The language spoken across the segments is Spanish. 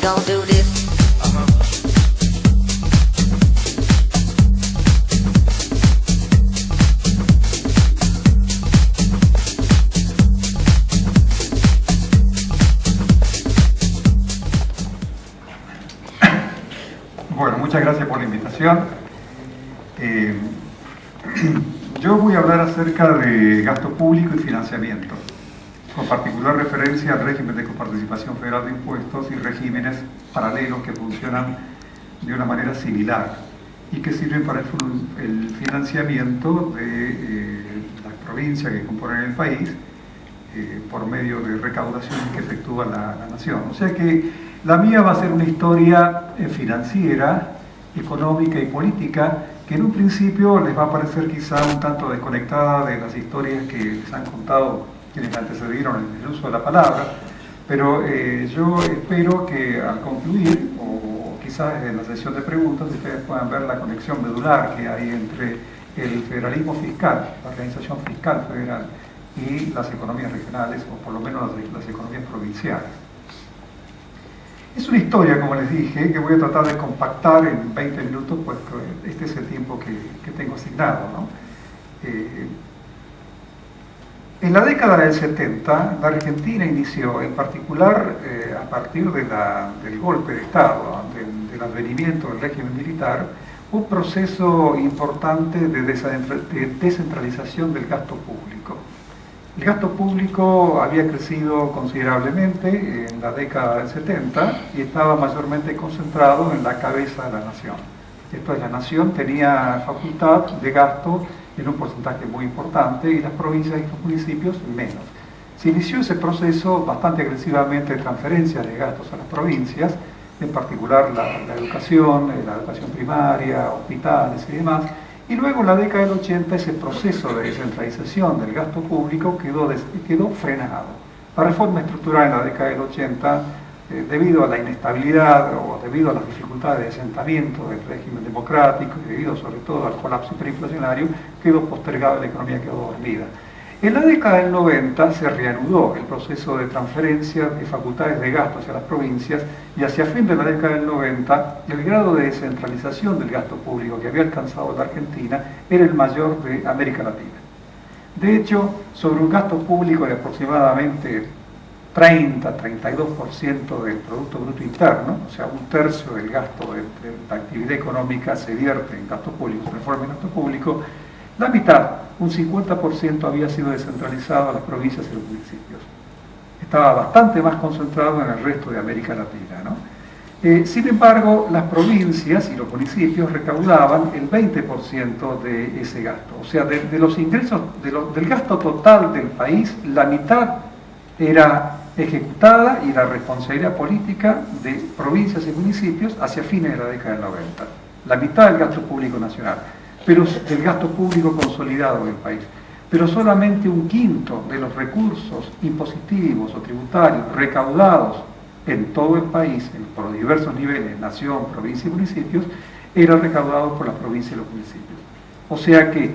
gon' do this. Bueno, muchas gracias por la invitación. Yo voy a hablar acerca de gasto público y financiamiento, con particular referencia al régimen de coparticipación federal de impuestos y regímenes paralelos que funcionan de una manera similar y que sirven para el financiamiento de las provincias que componen el país por medio de recaudaciones que efectúa la nación. O sea que la mía va a ser una historia financiera, económica y política que en un principio les va a parecer quizá un tanto desconectada de las historias que les han contado quienes me antecedieron en el uso de la palabra, pero yo espero que al concluir, o quizás en la sesión de preguntas, ustedes puedan ver la conexión medular que hay entre el federalismo fiscal, la organización fiscal federal, y las economías regionales, o por lo menos las economías provinciales. Es una historia, como les dije, que voy a tratar de compactar en 20 minutos, pues este es el tiempo que tengo asignado, ¿no? En la década del 70, la Argentina inició, en particular a partir del golpe de Estado, del advenimiento del régimen militar, un proceso importante de descentralización del gasto público. El gasto público había crecido considerablemente en la década del 70 y estaba mayormente concentrado en la cabeza de la nación. Esto es, la nación tenía facultad de gasto en un porcentaje muy importante y las provincias y los municipios menos. Se inició ese proceso bastante agresivamente de transferencias de gastos a las provincias, en particular la educación primaria, hospitales y demás. Y luego en la década del 80 ese proceso de descentralización del gasto público quedó frenado. La reforma estructural en la década del 80, debido a la inestabilidad o debido a las dificultades de asentamiento del régimen democrático y debido sobre todo al colapso hiperinflacionario, quedó postergado y la economía quedó dormida. En la década del 90 se reanudó el proceso de transferencia de facultades de gasto hacia las provincias y hacia fin de la década del 90 el grado de descentralización del gasto público que había alcanzado la Argentina era el mayor de América Latina. De hecho, sobre un gasto público de aproximadamente 30-32% del Producto Bruto Interno, o sea, un tercio del gasto de la actividad económica se vierte en gasto público, se reforma en gasto público, la mitad, un 50%, había sido descentralizado a las provincias y los municipios. Estaba bastante más concentrado en el resto de América Latina, ¿no? Sin embargo, las provincias y los municipios recaudaban el 20% de ese gasto. O sea, de los ingresos, del gasto total del país, la mitad era ejecutada y la responsabilidad política de provincias y municipios hacia fines de la década del 90. La mitad del gasto público nacional, pero del gasto público consolidado del país. Pero solamente un quinto de los recursos impositivos o tributarios recaudados en todo el país, por los diversos niveles, nación, provincia y municipios, eran recaudados por las provincias y los municipios. O sea que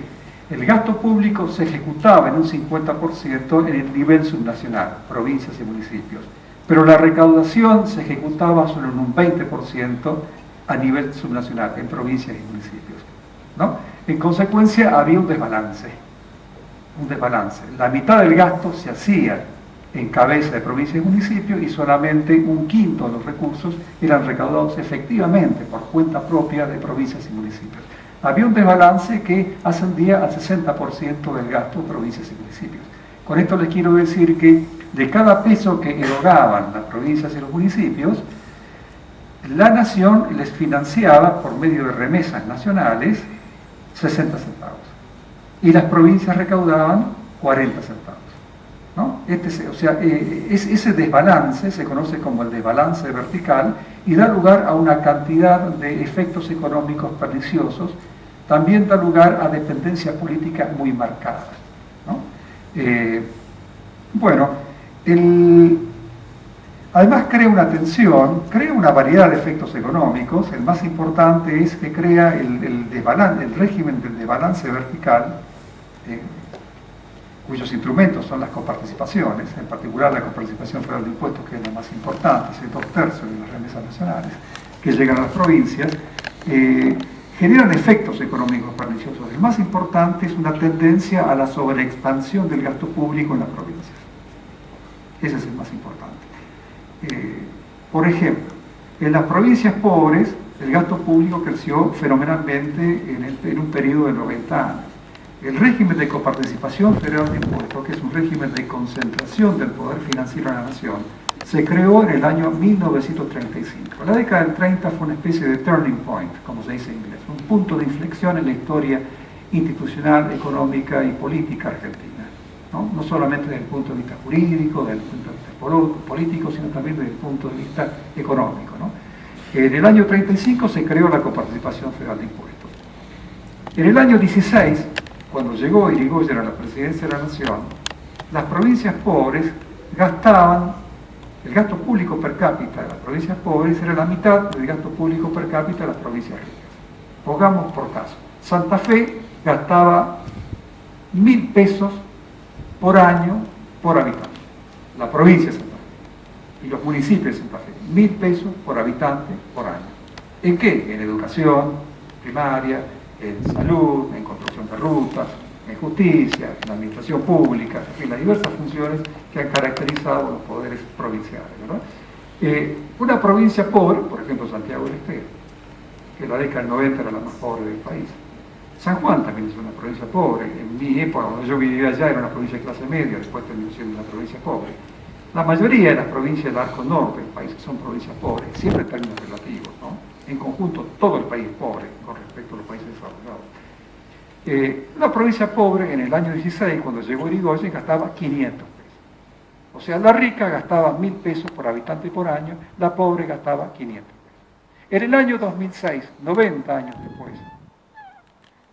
el gasto público se ejecutaba en un 50% en el nivel subnacional, provincias y municipios, pero la recaudación se ejecutaba solo en un 20% a nivel subnacional, en provincias y municipios, ¿no? En consecuencia había un desbalance. La mitad del gasto se hacía en cabeza de provincias y municipios y solamente un quinto de los recursos eran recaudados efectivamente por cuenta propia de provincias y municipios. Había un desbalance que ascendía al 60% del gasto de provincias y municipios. Con esto les quiero decir que de cada peso que erogaban las provincias y los municipios, la nación les financiaba por medio de remesas nacionales 60 centavos y las provincias recaudaban 40 centavos, ¿no? Ese desbalance se conoce como el desbalance vertical y da lugar a una cantidad de efectos económicos perniciosos, también da lugar a dependencias políticas muy marcadas, ¿no? Además crea una tensión, crea una variedad de efectos económicos. El más importante es que crea el régimen del desbalance vertical, cuyos instrumentos son las coparticipaciones, en particular la coparticipación federal de impuestos, que es la más importante, es el 2/3 de las remesas nacionales, que llegan a las provincias, generan efectos económicos perniciosos. El más importante es una tendencia a la sobreexpansión del gasto público en las provincias. Ese es el más importante. Por ejemplo, en las provincias pobres, el gasto público creció fenomenalmente en un periodo de 90 años. El régimen de coparticipación federal de impuestos, que es un régimen de concentración del poder financiero en la nación, se creó en el año 1935. La década del 30 fue una especie de turning point, como se dice en inglés, un punto de inflexión en la historia institucional, económica y política argentina. No solamente desde el punto de vista jurídico, desde el punto de vista político, sino también desde el punto de vista económico. En el año 35 se creó la coparticipación federal de impuestos. En el año 16, cuando llegó Irigoyen a la presidencia de la Nación, las provincias pobres gastaban, el gasto público per cápita de las provincias pobres era la mitad del gasto público per cápita de las provincias ricas. Pongamos por caso, Santa Fe gastaba 1.000 pesos por año por habitante, la provincia de Santa Fe y los municipios de Santa Fe, 1.000 pesos por habitante por año. ¿En qué? En educación primaria, en salud, en construcción de rutas, en justicia, en administración pública, en fin, las diversas funciones que han caracterizado a los poderes provinciales, ¿verdad? Una provincia pobre, por ejemplo Santiago del Estero, que en la década del 90 era la más pobre del país. San Juan también es una provincia pobre. En mi época, cuando yo vivía allá, era una provincia de clase media, después terminó siendo una provincia pobre. La mayoría de las provincias del arco norte del país son provincias pobres, siempre en términos relativos, ¿no? En conjunto, todo el país es pobre con respecto a los países desarrollados. La provincia pobre, en el año 16, cuando llegó Irigoyen, gastaba 500 pesos. O sea, la rica gastaba 1.000 pesos por habitante por año, la pobre gastaba 500 pesos. En el año 2006, 90 años después,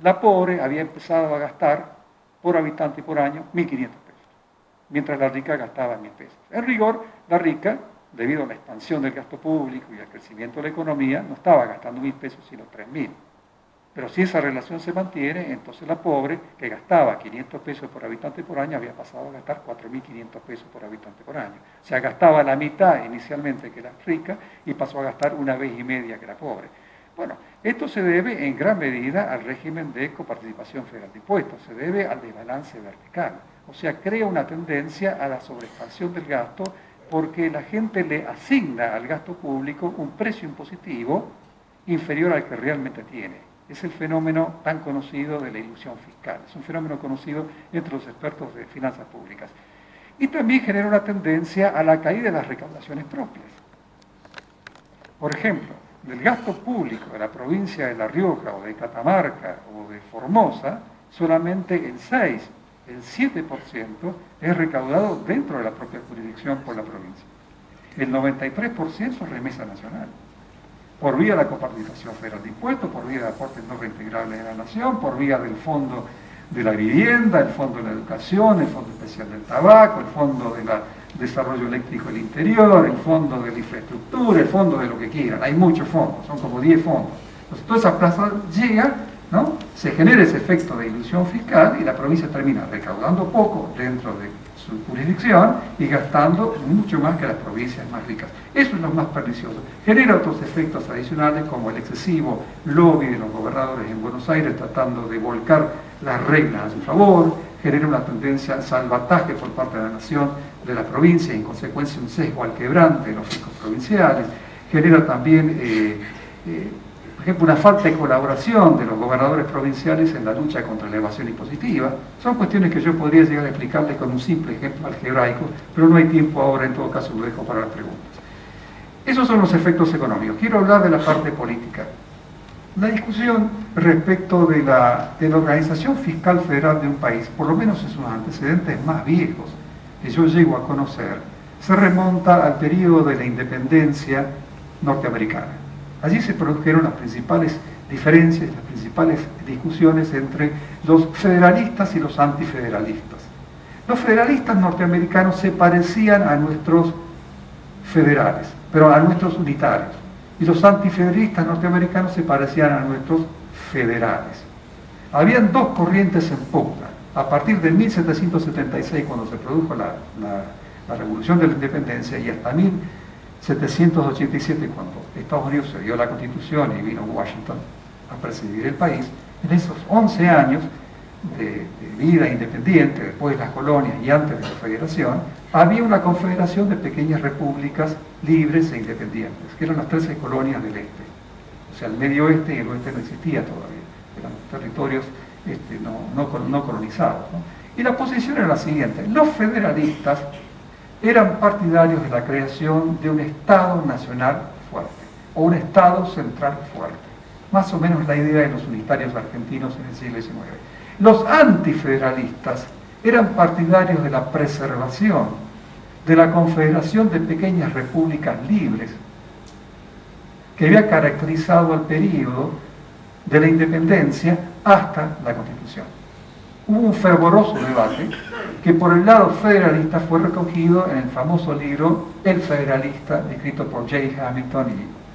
la pobre había empezado a gastar por habitante por año 1.500 pesos, mientras la rica gastaba 1.000 pesos. En rigor, la rica, debido a la expansión del gasto público y al crecimiento de la economía, no estaba gastando 1.000 pesos, sino 3.000. Pero si esa relación se mantiene, entonces la pobre, que gastaba 500 pesos por habitante por año, había pasado a gastar 4.500 pesos por habitante por año. O sea, gastaba la mitad inicialmente que la rica y pasó a gastar 1,5 veces que la pobre. Bueno, esto se debe en gran medida al régimen de coparticipación federal de impuestos, se debe al desbalance vertical. O sea, crea una tendencia a la sobreexpansión del gasto porque la gente le asigna al gasto público un precio impositivo inferior al que realmente tiene. Es el fenómeno tan conocido de la ilusión fiscal, es un fenómeno conocido entre los expertos de finanzas públicas. Y también genera una tendencia a la caída de las recaudaciones propias. Por ejemplo, del gasto público de la provincia de La Rioja o de Catamarca o de Formosa, solamente el 7% es recaudado dentro de la propia jurisdicción por la provincia. El 93% es remesa nacional, por vía de la coparticipación federal de impuestos, por vía de aportes no reintegrables de la nación, por vía del Fondo de la Vivienda, el Fondo de la Educación, el Fondo Especial del Tabaco, el Fondo del Desarrollo Eléctrico del Interior, el Fondo de la Infraestructura, el Fondo de lo que quieran. Hay muchos fondos, son como 10 fondos. Entonces toda esa plaza llega, ¿no? Se genera ese efecto de ilusión fiscal y la provincia termina recaudando poco dentro de su jurisdicción y gastando mucho más que las provincias más ricas. Eso es lo más pernicioso. Genera otros efectos adicionales como el excesivo lobby de los gobernadores en Buenos Aires tratando de volcar las reglas a su favor, genera una tendencia al salvataje por parte de la nación de la provincia y en consecuencia un sesgo al quebrante de los fiscos provinciales, genera también por ejemplo, una falta de colaboración de los gobernadores provinciales en la lucha contra la evasión impositiva. Son cuestiones que yo podría llegar a explicarles con un simple ejemplo algebraico, pero no hay tiempo ahora, en todo caso lo dejo para las preguntas. Esos son los efectos económicos. Quiero hablar de la parte política. La discusión respecto de la organización fiscal federal de un país, por lo menos en sus antecedentes más viejos, que yo llego a conocer, se remonta al periodo de la independencia norteamericana. Allí se produjeron las principales diferencias, las principales discusiones entre los federalistas y los antifederalistas. Los federalistas norteamericanos se parecían a nuestros federales, pero a nuestros unitarios. Y los antifederalistas norteamericanos se parecían a nuestros federales. Habían dos corrientes en pugna. a partir de 1776, cuando se produjo la Revolución de la Independencia, y hasta 1787, cuando Estados Unidos se dio la Constitución y vino Washington a presidir el país, en esos 11 años de vida independiente, después de las colonias y antes de la Federación, había una confederación de pequeñas repúblicas libres e independientes, que eran las 13 colonias del este. O sea, el medio oeste y el oeste no existía todavía, eran territorios no colonizados, ¿no? Y la posición era la siguiente: los federalistas eran partidarios de la creación de un Estado nacional fuerte, o un Estado central fuerte, más o menos la idea de los unitarios argentinos en el siglo XIX. Los antifederalistas eran partidarios de la preservación de la confederación de pequeñas repúblicas libres que había caracterizado el período de la independencia hasta la Constitución. Hubo un fervoroso debate que por el lado federalista fue recogido en el famoso libro El Federalista, escrito por J. Hamilton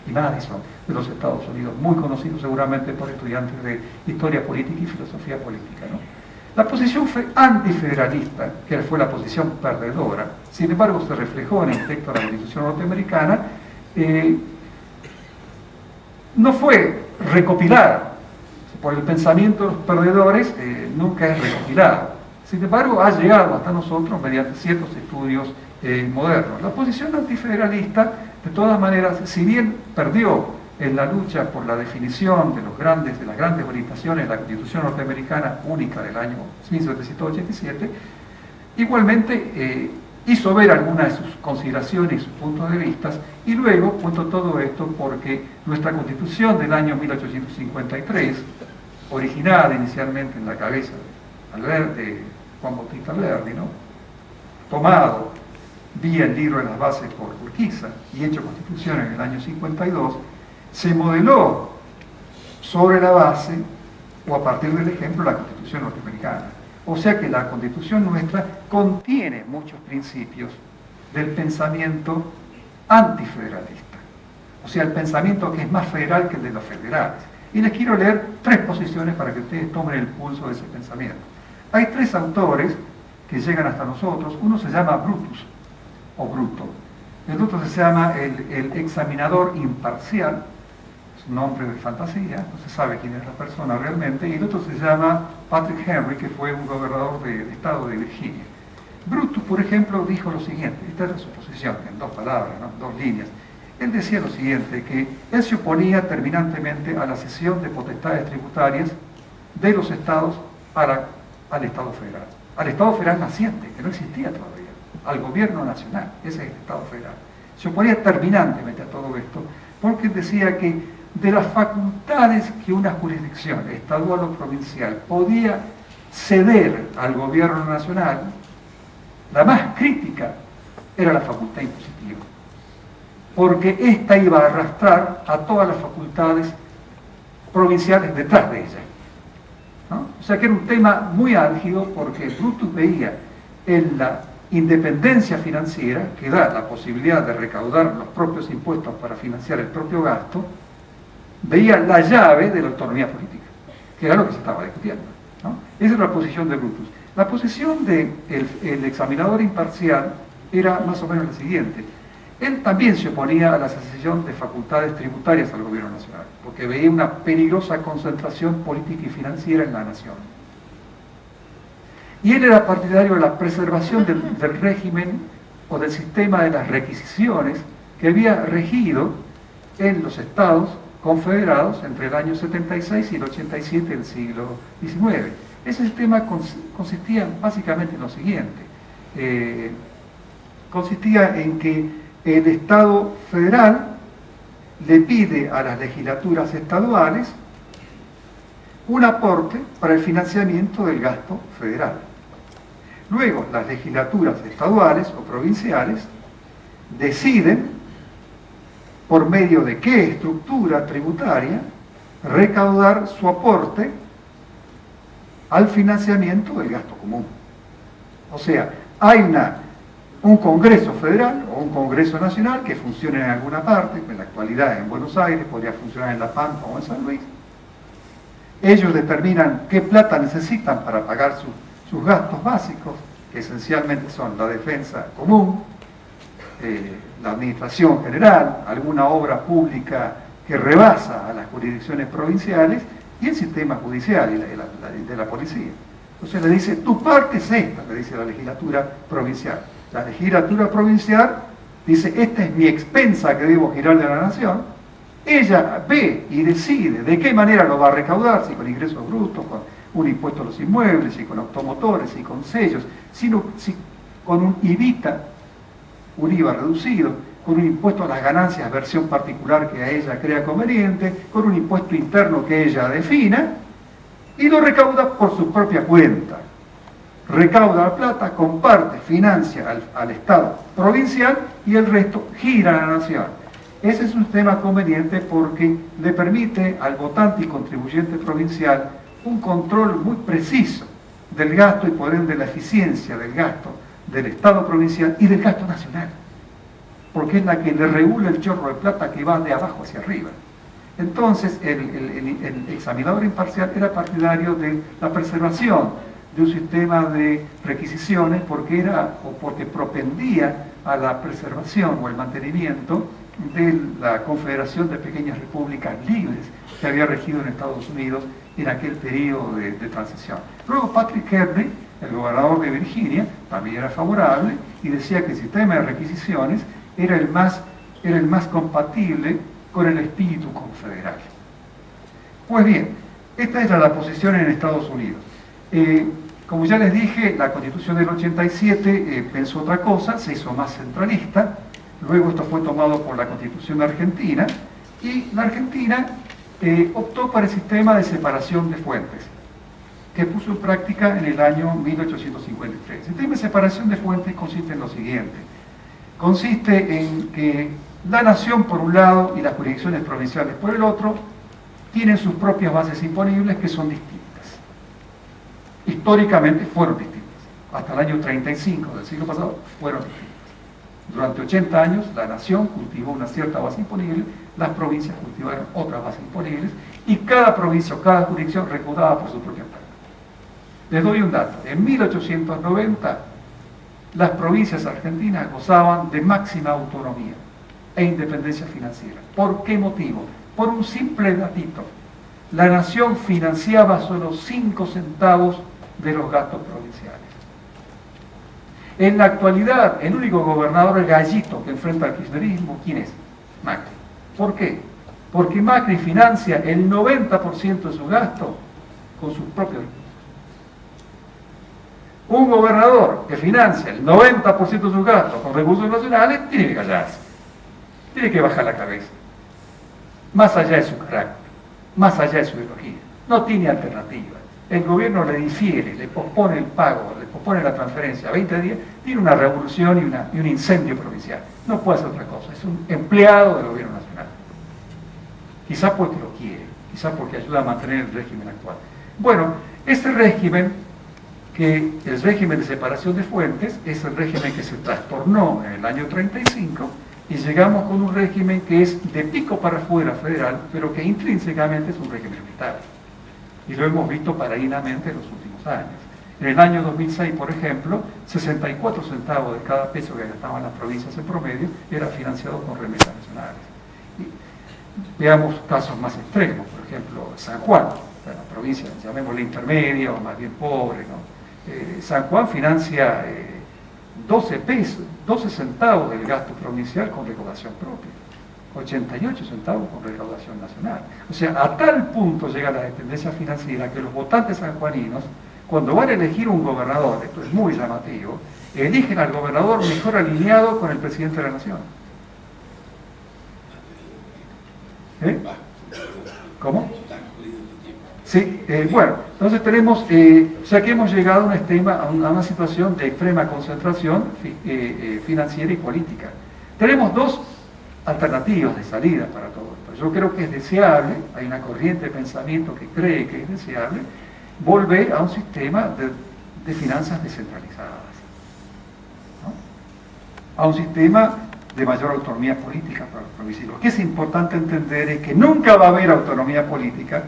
y Madison, de los Estados Unidos, muy conocido seguramente por estudiantes de historia política y filosofía política, ¿no? La posición antifederalista, que fue la posición perdedora, sin embargo se reflejó en el texto de la Constitución norteamericana, no fue recopilada. Por el pensamiento de los perdedores nunca es recopilado. Sin embargo, ha llegado hasta nosotros mediante ciertos estudios modernos. La posición antifederalista, de todas maneras, si bien perdió en la lucha por la definición de las grandes orientaciones de la Constitución norteamericana única del año 1787, igualmente hizo ver algunas de sus consideraciones y sus puntos de vista, y luego cuento todo esto porque nuestra Constitución del año 1853, originada inicialmente en la cabeza de Juan Bautista Alberdi, ¿no?, tomado vía el libro de las bases por Urquiza y hecho Constitución en el año 52, se modeló sobre la base o a partir del ejemplo de la Constitución norteamericana. O sea que la Constitución nuestra contiene muchos principios del pensamiento antifederalista, o sea, el pensamiento que es más federal que el de los federales. Y les quiero leer 3 posiciones para que ustedes tomen el pulso de ese pensamiento. Hay 3 autores que llegan hasta nosotros. Uno se llama Brutus, o Bruto. El otro se llama el examinador imparcial, es un nombre de fantasía, no se sabe quién es la persona realmente, y el otro se llama Patrick Henry, que fue un gobernador del estado de Virginia. Brutus, por ejemplo, dijo lo siguiente, esta es su posición, en 2 palabras, ¿no?, 2 líneas. Él decía lo siguiente, que él se oponía terminantemente a la cesión de potestades tributarias de los estados al Estado federal. Al Estado federal naciente, que no existía todavía, al gobierno nacional, ese es el Estado federal. Se oponía terminantemente a todo esto, porque decía que de las facultades que una jurisdicción estadual o provincial podía ceder al gobierno nacional, la más crítica era la facultad impositiva, porque ésta iba a arrastrar a todas las facultades provinciales detrás de ella, ¿no? O sea que era un tema muy álgido, porque Brutus veía en la independencia financiera, que da la posibilidad de recaudar los propios impuestos para financiar el propio gasto, veía la llave de la autonomía política, que era lo que se estaba discutiendo, ¿no? Esa es la posición de Brutus. La posición del examinador imparcial era más o menos la siguiente. Él también se oponía a la cesión de facultades tributarias al gobierno nacional, porque veía una peligrosa concentración política y financiera en la nación. Y él era partidario de la preservación del régimen o del sistema de las requisiciones que había regido en los estados confederados entre el año 76 y el 87 del siglo XIX. Ese sistema consistía básicamente en lo siguiente. Consistía en que el Estado federal le pide a las legislaturas estaduales un aporte para el financiamiento del gasto federal. Luego, las legislaturas estaduales o provinciales deciden por medio de qué estructura tributaria recaudar su aporte al financiamiento del gasto común. O sea, hay un Congreso Federal o un Congreso Nacional que funciona en alguna parte, en la actualidad en Buenos Aires, podría funcionar en La Pampa o en San Luis. Ellos determinan qué plata necesitan para pagar sus gastos básicos, que esencialmente son la defensa común, la administración general, alguna obra pública que rebasa a las jurisdicciones provinciales y el sistema judicial y de la policía. Entonces le dice, tu parte es esta, le dice la legislatura provincial. La legislatura provincial dice, esta es mi expensa que debo girarle a la nación. Ella ve y decide de qué manera lo va a recaudar, si con ingresos brutos, con un impuesto a los inmuebles, si con automotores, si con sellos, si con un IVITA, un IVA reducido, con un impuesto a las ganancias, versión particular que a ella crea conveniente, con un impuesto interno que ella defina, y lo recauda por su propia cuenta. Recauda la plata, comparte, financia al Estado provincial y el resto gira a la nación. Ese es un sistema conveniente porque le permite al votante y contribuyente provincial un control muy preciso del gasto y por ende la eficiencia del gasto del Estado provincial y del gasto nacional, porque es la que le regula el chorro de plata que va de abajo hacia arriba. Entonces el examinador imparcial era partidario de la preservación de un sistema de requisiciones porque propendía a la preservación o el mantenimiento de la Confederación de Pequeñas Repúblicas Libres que había regido en Estados Unidos en aquel periodo de transición. Luego Patrick Henry, el gobernador de Virginia, también era favorable y decía que el sistema de requisiciones era el más compatible con el espíritu confederal. Pues bien, esta era la posición en Estados Unidos. Como ya les dije, la Constitución del 87 pensó otra cosa, se hizo más centralista. Luego esto fue tomado por la Constitución argentina y la Argentina optó por el sistema de separación de fuentes que puso en práctica en el año 1853. El sistema de separación de fuentes consiste en lo siguiente. Consiste en que la nación por un lado y las jurisdicciones provinciales por el otro tienen sus propias bases imponibles que son distintas. Históricamente fueron distintas. Hasta el año 35 del siglo pasado fueron distintas. Durante 80 años la nación cultivó una cierta base imponible, las provincias cultivaron otras bases imponibles y cada provincia o cada jurisdicción recaudaba por su propia parte. Les doy un dato. En 1890 las provincias argentinas gozaban de máxima autonomía e independencia financiera. ¿Por qué motivo? Por un simple datito. La nación financiaba solo 5 centavos de los gastos provinciales. En la actualidad, el único gobernador gallito que enfrenta al kirchnerismo, ¿quién es? Macri. ¿Por qué? Porque Macri financia el 90% de su gasto con sus propios recursos. Un gobernador que financia el 90% de sus gastos con recursos nacionales tiene que callarse, tiene que bajar la cabeza, más allá de su carácter, más allá de su ideología. No tiene alternativa. El gobierno le difiere, le pospone el pago, le pospone la transferencia a 20 días, tiene una revolución y un incendio provincial. No puede hacer otra cosa, es un empleado del gobierno nacional. Quizá porque lo quiere, quizá porque ayuda a mantener el régimen actual. Bueno, este régimen, que el régimen de separación de fuentes, es el régimen que se trastornó en el año 35 y llegamos con un régimen que es de pico para afuera federal, pero que intrínsecamente es un régimen militar. Y lo hemos visto paraínamente en los últimos años. En el año 2006, por ejemplo, 64 centavos de cada peso que gastaban las provincias en promedio era financiado con remesas nacionales. Y veamos casos más extremos, por ejemplo, San Juan, la provincia, llamémosle intermedia o más bien pobre, ¿no? San Juan financia 12 centavos del gasto provincial con recaudación propia. 88 centavos con recaudación nacional. O sea, a tal punto llega la dependencia financiera que los votantes sanjuaninos, cuando van a elegir un gobernador, esto es muy llamativo, eligen al gobernador mejor alineado con el presidente de la nación. ¿Cómo? Sí, bueno, entonces tenemos, o sea que hemos llegado a una situación de extrema concentración financiera y política. Tenemos dos alternativas de salida para todo esto. Yo creo que es deseable, hay una corriente de pensamiento que cree que es deseable, volver a un sistema de finanzas descentralizadas, ¿no? A un sistema de mayor autonomía política para los provinciales. Lo que es importante entender es que nunca va a haber autonomía política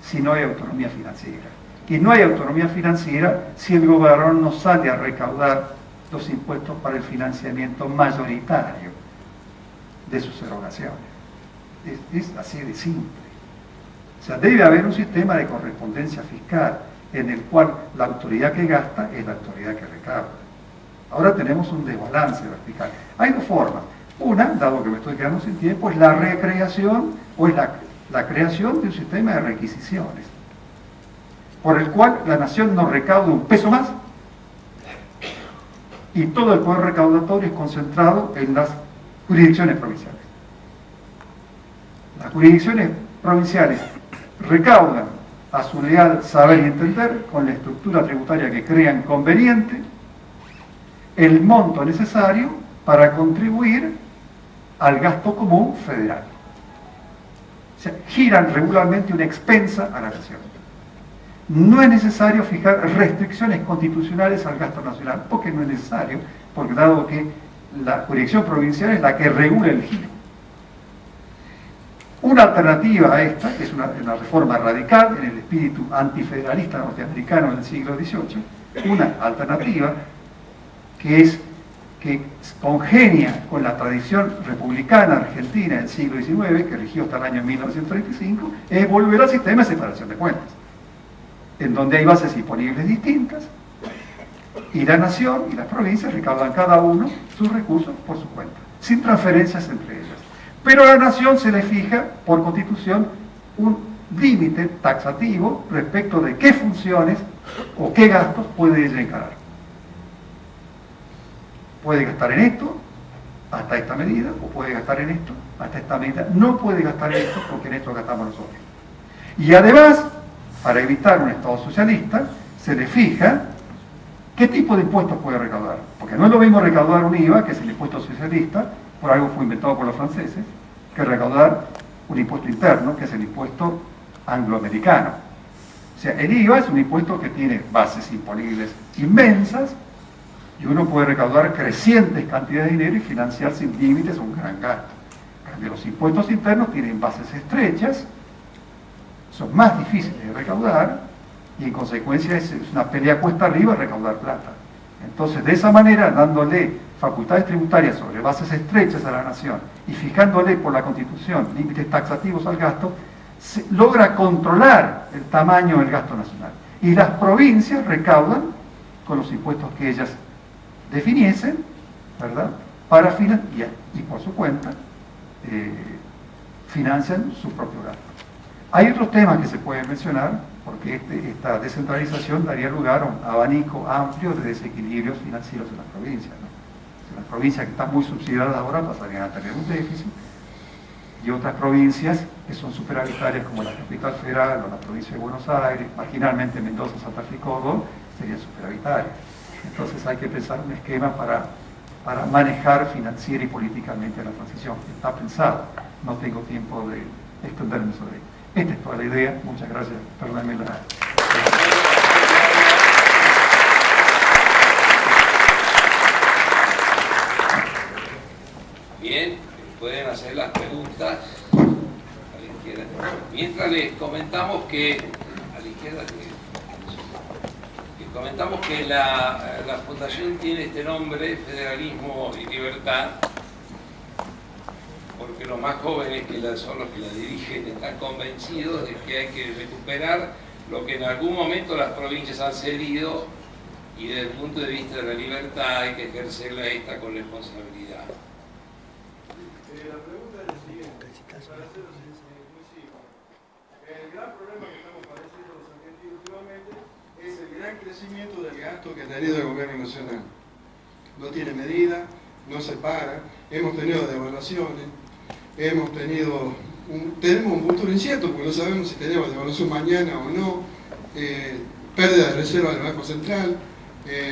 si no hay autonomía financiera. Y no hay autonomía financiera si el gobierno no sale a recaudar los impuestos para el financiamiento mayoritario de sus erogaciones. Es así de simple. O sea, debe haber un sistema de correspondencia fiscal en el cual la autoridad que gasta es la autoridad que recauda. Ahora tenemos un desbalance vertical. Hay dos formas. Una, dado que me estoy quedando sin tiempo, es la recreación o es la creación de un sistema de requisiciones, por el cual la nación no recauda un peso más y todo el poder recaudatorio es concentrado en las jurisdicciones provinciales. Las jurisdicciones provinciales recaudan a su leal saber y entender, con la estructura tributaria que crean conveniente, el monto necesario para contribuir al gasto común federal. O sea, giran regularmente una expensa a la nación. No es necesario fijar restricciones constitucionales al gasto nacional, porque no es necesario, porque dado que la jurisdicción provincial es la que regula el giro. Una alternativa a esta, que es una reforma radical en el espíritu antifederalista norteamericano del siglo XVIII, una alternativa que congenia con la tradición republicana argentina del siglo XIX, que rigió hasta el año 1935, es volver al sistema de separación de cuentas, en donde hay bases imponibles distintas, y la nación y las provincias recaudan cada uno sus recursos por su cuenta, sin transferencias entre ellas. Pero a la nación se le fija, por constitución, un límite taxativo respecto de qué funciones o qué gastos puede ella encarar. Puede gastar en esto hasta esta medida, o puede gastar en esto hasta esta medida. No puede gastar en esto porque en esto gastamos nosotros. Y además, para evitar un Estado socialista, se le fija qué tipo de impuestos puede recaudar. Porque no es lo mismo recaudar un IVA, que es el impuesto socialista, por algo fue inventado por los franceses, que recaudar un impuesto interno, que es el impuesto angloamericano. O sea, el IVA es un impuesto que tiene bases imponibles inmensas, y uno puede recaudar crecientes cantidades de dinero y financiar sin límites un gran gasto. En cambio, los impuestos internos tienen bases estrechas, son más difíciles de recaudar, y en consecuencia es una pelea cuesta arriba recaudar plata. Entonces, de esa manera, dándole facultades tributarias sobre bases estrechas a la nación y fijándole por la Constitución límites taxativos al gasto, se logra controlar el tamaño del gasto nacional. Y las provincias recaudan con los impuestos que ellas definiesen, ¿verdad?, para financiar, y por su cuenta financian su propio gasto. Hay otros temas que se pueden mencionar, porque esta descentralización daría lugar a un abanico amplio de desequilibrios financieros en las provincias, ¿no? Las provincias que están muy subsidiadas ahora pasarían a tener un déficit, y otras provincias que son superavitarias, como la capital federal o la provincia de Buenos Aires, marginalmente Mendoza, Santa Fe y Córdoba, serían superavitarias. Entonces hay que pensar un esquema para manejar financiera y políticamente la transición. Está pensado, no tengo tiempo de extenderme sobre ello. Esta es toda la idea. Muchas gracias. Perdónenme la... Bien, pueden hacer las preguntas a la izquierda. Mientras les comentamos que a la izquierda la fundación tiene este nombre, Federalismo y Libertad, porque los más jóvenes que son los que la dirigen están convencidos de que hay que recuperar lo que en algún momento las provincias han cedido, y desde el punto de vista de la libertad hay que ejercerla esta con responsabilidad. La pregunta es la siguiente, para hacerlo muy simple. El gran problema que estamos padeciendo los argentinos últimamente es el gran crecimiento del gasto que ha tenido el gobierno nacional. No tiene medida, no se para, hemos tenido devaluaciones, tenemos un futuro incierto porque no sabemos si tenemos devaluación mañana o no, pérdida de reservas del Banco Central,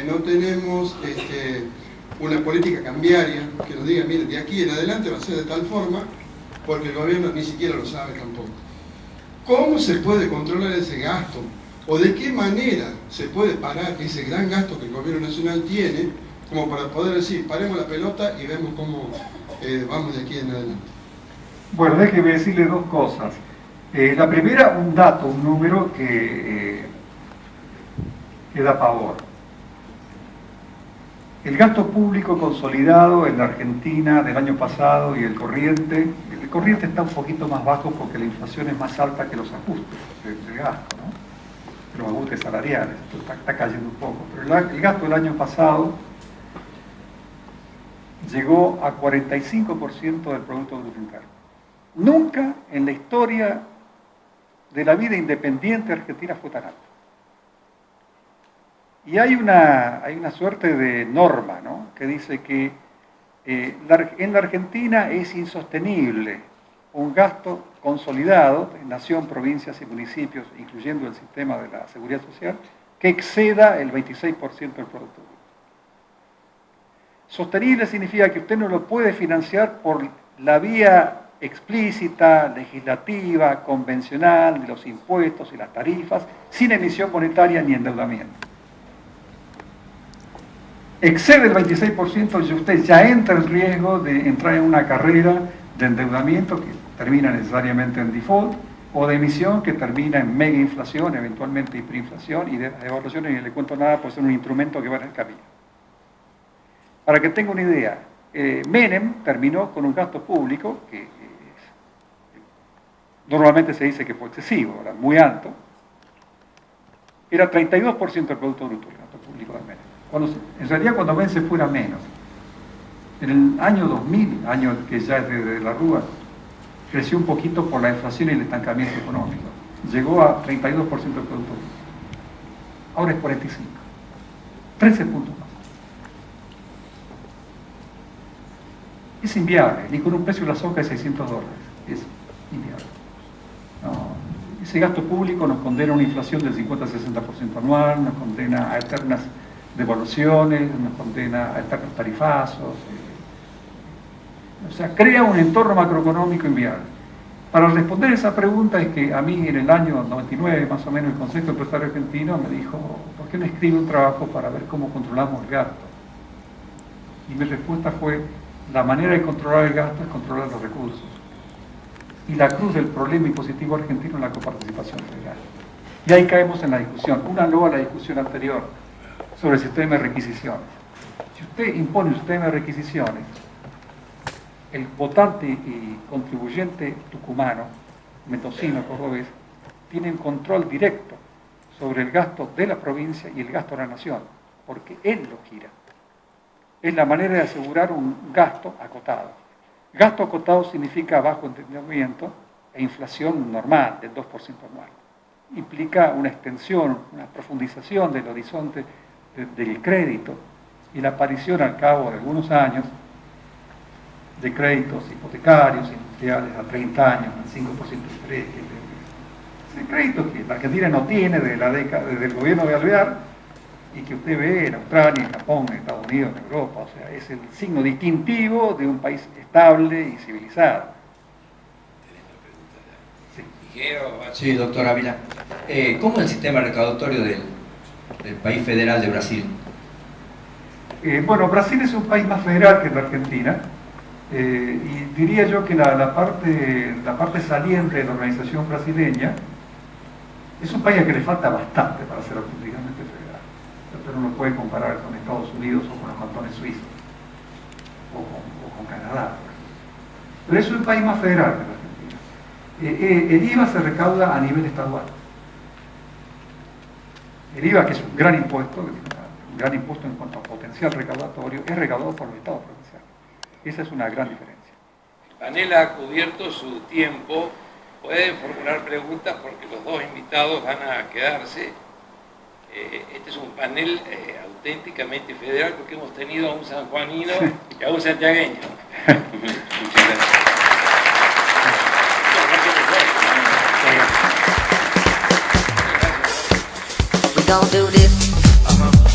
no tenemos una política cambiaria que nos diga, miren, de aquí en adelante va a ser de tal forma, porque el gobierno ni siquiera lo sabe tampoco. ¿Cómo se puede controlar ese gasto? ¿O de qué manera se puede parar ese gran gasto que el gobierno nacional tiene, como para poder decir, paremos la pelota y vemos cómo vamos de aquí en adelante? Bueno, déjeme decirle dos cosas. La primera, un dato, un número que que da pavor. El gasto público consolidado en la Argentina del año pasado y el corriente está un poquito más bajo porque la inflación es más alta que los ajustes del gasto, ¿no? Los ajustes salariales, está cayendo un poco. Pero el gasto del año pasado llegó a 45% del Producto Bruto Interno. Nunca en la historia de la vida independiente argentina fue tan alto. Y hay una suerte de norma, ¿no?, que dice que en la Argentina es insostenible un gasto consolidado en nación, provincias y municipios, incluyendo el sistema de la seguridad social, que exceda el 26% del Producto Bruto. Sostenible significa que usted no lo puede financiar por la vía explícita, legislativa, convencional, de los impuestos y las tarifas, sin emisión monetaria ni endeudamiento. Excede el 26% y usted ya entra en riesgo de entrar en una carrera de endeudamiento que termina necesariamente en default, o de emisión que termina en mega inflación, eventualmente hiperinflación, y de devaluación, y no le cuento nada, puede ser un instrumento que va en el camino. Para que tenga una idea, Menem terminó con un gasto público que normalmente se dice que fue excesivo, era muy alto, era 32% del Producto Bruto el gasto público de Menem. En realidad cuando vence fuera menos. En el año 2000, año que ya es de la Rúa, creció un poquito por la inflación y el estancamiento económico. Llegó a 32% del Producto Bruto. Ahora es 45%. 13 puntos más. Es inviable, ni con un precio de la soja de $600. Es inviable. No. Ese gasto público nos condena a una inflación del 50-60% anual, nos condena a eternas devaluaciones, nos condena a eternos tarifazos. O sea, crea un entorno macroeconómico inviable. Para responder esa pregunta es que a mí en el año 99, más o menos, el Consejo Empresario Argentino me dijo, ¿por qué no escribe un trabajo para ver cómo controlamos el gasto? Y mi respuesta fue, la manera de controlar el gasto es controlar los recursos. Y la cruz del problema impositivo argentino es la coparticipación federal. Y ahí caemos en la discusión, una luego a la discusión anterior sobre el sistema de requisiciones. Si usted impone un sistema de requisiciones, el votante y contribuyente tucumano, mendocino, cordobés, tienen control directo sobre el gasto de la provincia y el gasto de la nación, porque él lo gira. Es la manera de asegurar un gasto acotado. Gasto acotado significa bajo endeudamiento e inflación normal del 2% anual. Implica una extensión, una profundización del horizonte del crédito y la aparición al cabo de algunos años de créditos hipotecarios, industriales a 30 años, al 5% de interés. Ese crédito que la Argentina no tiene desde la década, desde el gobierno de Alvear, y que usted ve en Australia, en Japón, en Estados Unidos, en Europa, o sea, es el signo distintivo de un país estable y civilizado. Sí, doctor Ávila. ¿Cómo es el sistema recaudatorio del país federal de Brasil? Bueno, Brasil es un país más federal que la Argentina, y diría yo que la parte saliente de la organización brasileña es un país al que le falta bastante para ser auténticamente federal. Usted no lo puede comparar con Estados Unidos o con los cantones suizos o con Canadá. Pero es un país más federal que la Argentina. El IVA se recauda a nivel estadual. El IVA, que es un gran impuesto en cuanto a potencial recaudatorio, es recaudado por los estados provinciales. Esa es una gran diferencia. El panel ha cubierto su tiempo. Pueden formular preguntas porque los dos invitados van a quedarse. Este es un panel auténticamente federal porque hemos tenido a un sanjuanino y a un santiagueño. Muchas gracias. We gon' do this.